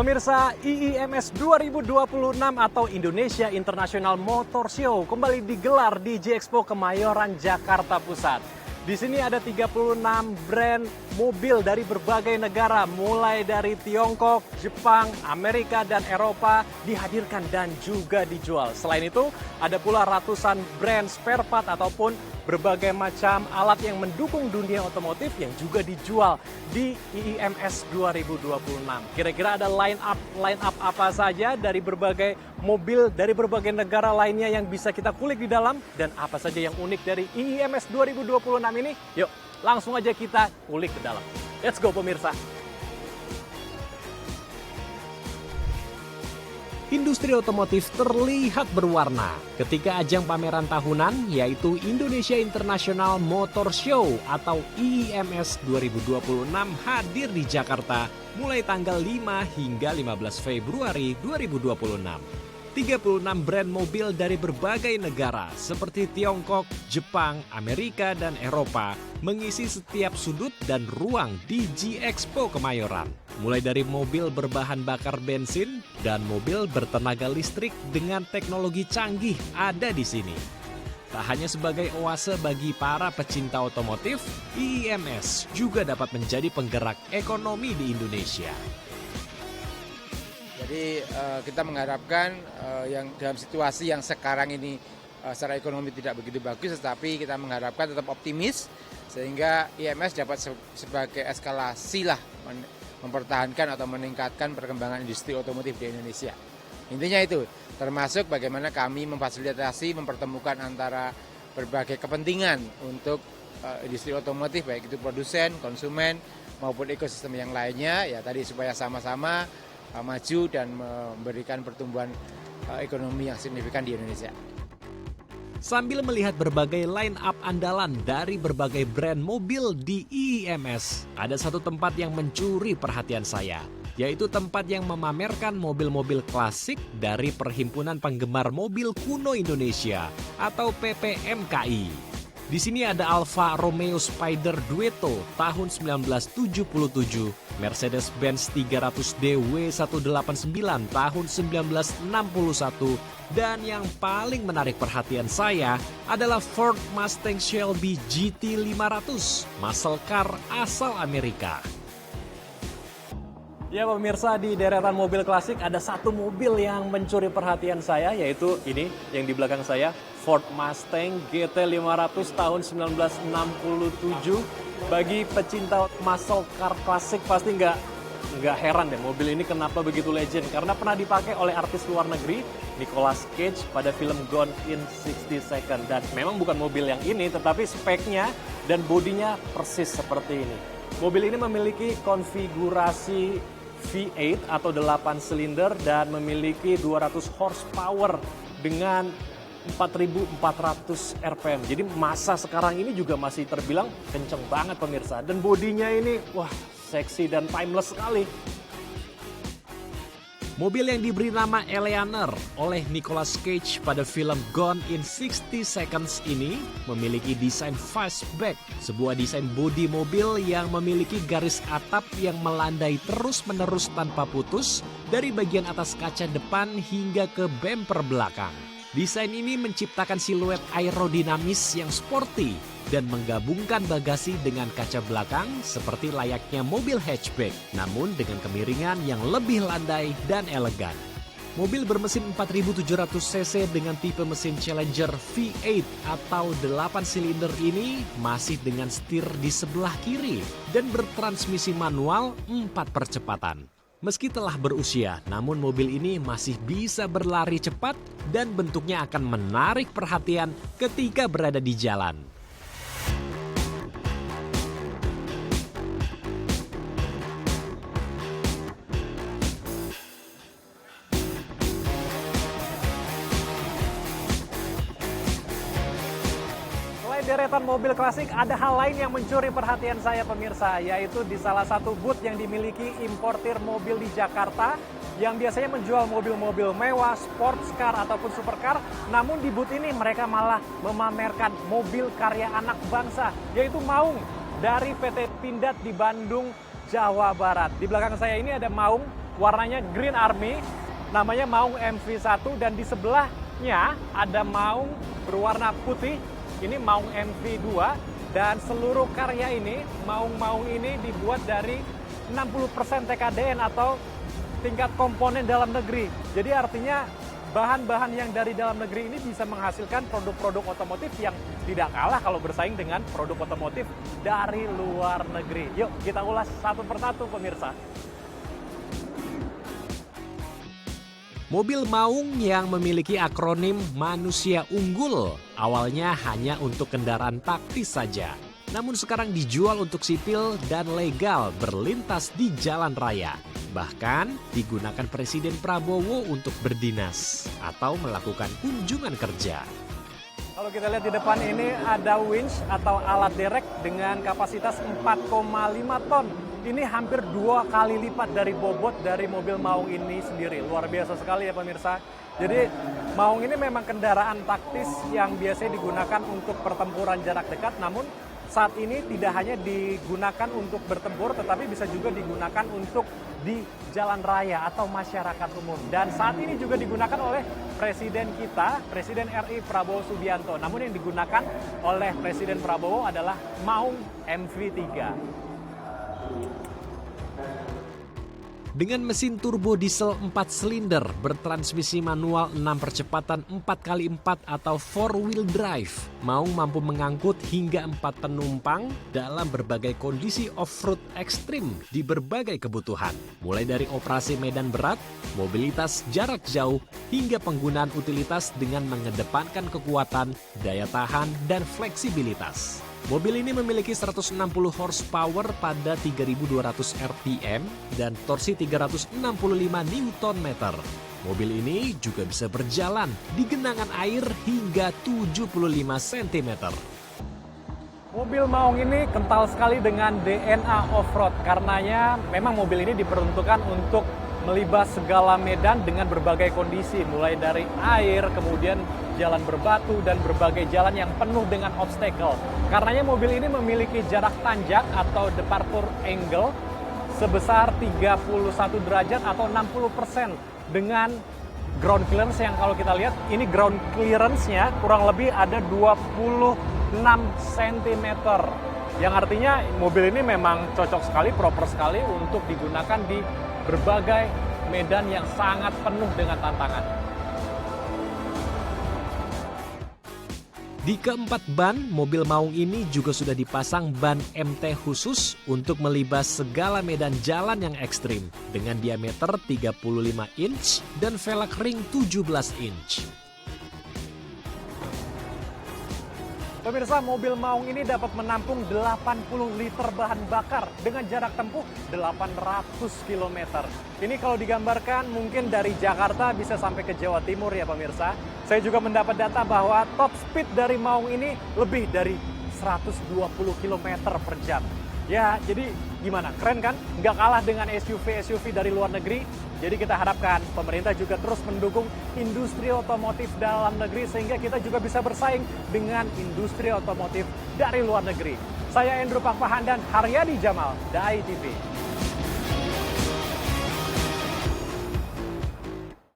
Pemirsa, IIMS 2026 atau Indonesia International Motor Show kembali digelar di J-Expo Kemayoran, Jakarta Pusat. Di sini ada 36 brand mobil dari berbagai negara, mulai dari Tiongkok, Jepang, Amerika, dan Eropa dihadirkan dan juga dijual. Selain itu, ada pula ratusan brand spare part ataupun berbagai macam alat yang mendukung dunia otomotif yang juga dijual di IIMS 2026. Kira-kira ada line up apa saja dari berbagai mobil dari berbagai negara lainnya yang bisa kita kulik di dalam, dan apa saja yang unik dari IIMS 2026 ini? Yuk, langsung aja kita kulik ke dalam. Let's go pemirsa. Industri otomotif terlihat berwarna ketika ajang pameran tahunan yaitu Indonesia International Motor Show atau IIMS 2026 hadir di Jakarta mulai tanggal 5 hingga 15 Februari 2026. 36 brand mobil dari berbagai negara seperti Tiongkok, Jepang, Amerika, dan Eropa mengisi setiap sudut dan ruang di J-Expo Kemayoran. Mulai dari mobil berbahan bakar bensin dan mobil bertenaga listrik dengan teknologi canggih ada di sini. Tak hanya sebagai oase bagi para pecinta otomotif, IIMS juga dapat menjadi penggerak ekonomi di Indonesia. Jadi kita mengharapkan yang dalam situasi yang sekarang ini secara ekonomi tidak begitu bagus, tetapi kita mengharapkan tetap optimis sehingga IIMS dapat sebagai eskalasi lah mempertahankan atau meningkatkan perkembangan industri otomotif di Indonesia. Intinya itu, termasuk bagaimana kami memfasilitasi, mempertemukan antara berbagai kepentingan untuk industri otomotif, baik itu produsen, konsumen, maupun ekosistem yang lainnya, ya tadi supaya sama-sama maju dan memberikan pertumbuhan ekonomi yang signifikan di Indonesia. Sambil melihat berbagai line up andalan dari berbagai brand mobil di IIMS, ada satu tempat yang mencuri perhatian saya, yaitu tempat yang memamerkan mobil-mobil klasik dari Perhimpunan Penggemar Mobil Kuno Indonesia atau PPMKI. Di sini ada Alfa Romeo Spider Duetto tahun 1977, Mercedes-Benz 300D W189 tahun 1961, dan yang paling menarik perhatian saya adalah Ford Mustang Shelby GT 500, muscle car asal Amerika. Ya pemirsa, di deretan mobil klasik ada satu mobil yang mencuri perhatian saya, yaitu ini yang di belakang saya, Ford Mustang GT 500 tahun 1967. Bagi pecinta muscle car klasik pasti nggak heran deh mobil ini kenapa begitu legend, karena pernah dipakai oleh artis luar negeri Nicolas Cage pada film Gone in 60 Seconds. Dan memang bukan mobil yang ini, tetapi speknya dan bodinya persis seperti ini. Mobil ini memiliki konfigurasi V8 atau 8 silinder dan memiliki 200 horsepower dengan 4.400 RPM. Jadi masa sekarang ini juga masih terbilang kenceng banget pemirsa. Dan bodinya ini wah seksi dan timeless sekali. Mobil yang diberi nama Eleanor oleh Nicolas Cage pada film Gone in 60 Seconds ini memiliki desain fastback, sebuah desain bodi mobil yang memiliki garis atap yang melandai terus-menerus tanpa putus dari bagian atas kaca depan hingga ke bumper belakang. Desain ini menciptakan siluet aerodinamis yang sporty dan menggabungkan bagasi dengan kaca belakang seperti layaknya mobil hatchback, namun dengan kemiringan yang lebih landai dan elegan. Mobil bermesin 4.700 cc dengan tipe mesin Challenger V8 atau 8 silinder ini masih dengan setir di sebelah kiri dan bertransmisi manual 4 percepatan. Meski telah berusia, namun mobil ini masih bisa berlari cepat dan bentuknya akan menarik perhatian ketika berada di jalan. Deretan mobil klasik, ada hal lain yang mencuri perhatian saya pemirsa, yaitu di salah satu booth yang dimiliki importir mobil di Jakarta yang biasanya menjual mobil-mobil mewah, sports car ataupun supercar. Namun di booth ini mereka malah memamerkan mobil karya anak bangsa, yaitu Maung dari PT Pindad di Bandung, Jawa Barat. Di belakang saya ini ada Maung warnanya Green Army, namanya Maung MV1, dan di sebelahnya ada Maung berwarna putih, ini Maung MV2, dan seluruh karya ini, Maung-Maung ini dibuat dari 60% TKDN atau tingkat komponen dalam negeri. Jadi artinya bahan-bahan yang dari dalam negeri ini bisa menghasilkan produk-produk otomotif yang tidak kalah kalau bersaing dengan produk otomotif dari luar negeri. Yuk kita ulas satu persatu pemirsa. Mobil Maung yang memiliki akronim Manusia Unggul awalnya hanya untuk kendaraan taktis saja. Namun sekarang dijual untuk sipil dan legal berlintas di jalan raya. Bahkan digunakan Presiden Prabowo untuk berdinas atau melakukan kunjungan kerja. Kalau kita lihat di depan ini ada winch atau alat derek dengan kapasitas 4,5 ton. Ini hampir 2 kali lipat dari bobot dari mobil Maung ini sendiri. Luar biasa sekali ya pemirsa. Jadi Maung ini memang kendaraan taktis yang biasanya digunakan untuk pertempuran jarak dekat, namun saat ini tidak hanya digunakan untuk bertempur, tetapi bisa juga digunakan untuk di jalan raya atau masyarakat umum. Dan saat ini juga digunakan oleh Presiden kita, Presiden RI Prabowo Subianto. Namun yang digunakan oleh Presiden Prabowo adalah Maung MV3. Dengan mesin turbo diesel 4 silinder bertransmisi manual 6 percepatan 4x4 atau 4-wheel drive, Maung mampu mengangkut hingga 4 penumpang dalam berbagai kondisi off-road ekstrim di berbagai kebutuhan. Mulai dari operasi medan berat, mobilitas jarak jauh, hingga penggunaan utilitas dengan mengedepankan kekuatan, daya tahan, dan fleksibilitas. Mobil ini memiliki 160 horsepower pada 3.200 rpm dan torsi 365 Nm. Mobil ini juga bisa berjalan di genangan air hingga 75 cm. Mobil Maung ini kental sekali dengan DNA off-road, karenanya memang mobil ini diperuntukkan untuk melibas segala medan dengan berbagai kondisi, mulai dari air, kemudian jalan berbatu, dan berbagai jalan yang penuh dengan obstacle. Karenanya mobil ini memiliki jarak tanjak atau departure angle sebesar 31 derajat atau 60% dengan ground clearance yang kalau kita lihat, ini ground clearance-nya kurang lebih ada 26 cm. Yang artinya mobil ini memang cocok sekali, proper sekali untuk digunakan di berbagai medan yang sangat penuh dengan tantangan. Di keempat ban, mobil Maung ini juga sudah dipasang ban MT khusus untuk melibas segala medan jalan yang ekstrim dengan diameter 35 inch dan velg ring 17 inch. Pemirsa, mobil Maung ini dapat menampung 80 liter bahan bakar dengan jarak tempuh 800 km. Ini kalau digambarkan mungkin dari Jakarta bisa sampai ke Jawa Timur ya pemirsa. Saya juga mendapat data bahwa top speed dari Maung ini lebih dari 120 km per jam. Ya, jadi gimana? Keren kan? Nggak kalah dengan SUV-SUV dari luar negeri. Jadi kita harapkan pemerintah juga terus mendukung industri otomotif dalam negeri sehingga kita juga bisa bersaing dengan industri otomotif dari luar negeri. Saya Endro Pakpahan dan Haryadi Jamal, DAI TV.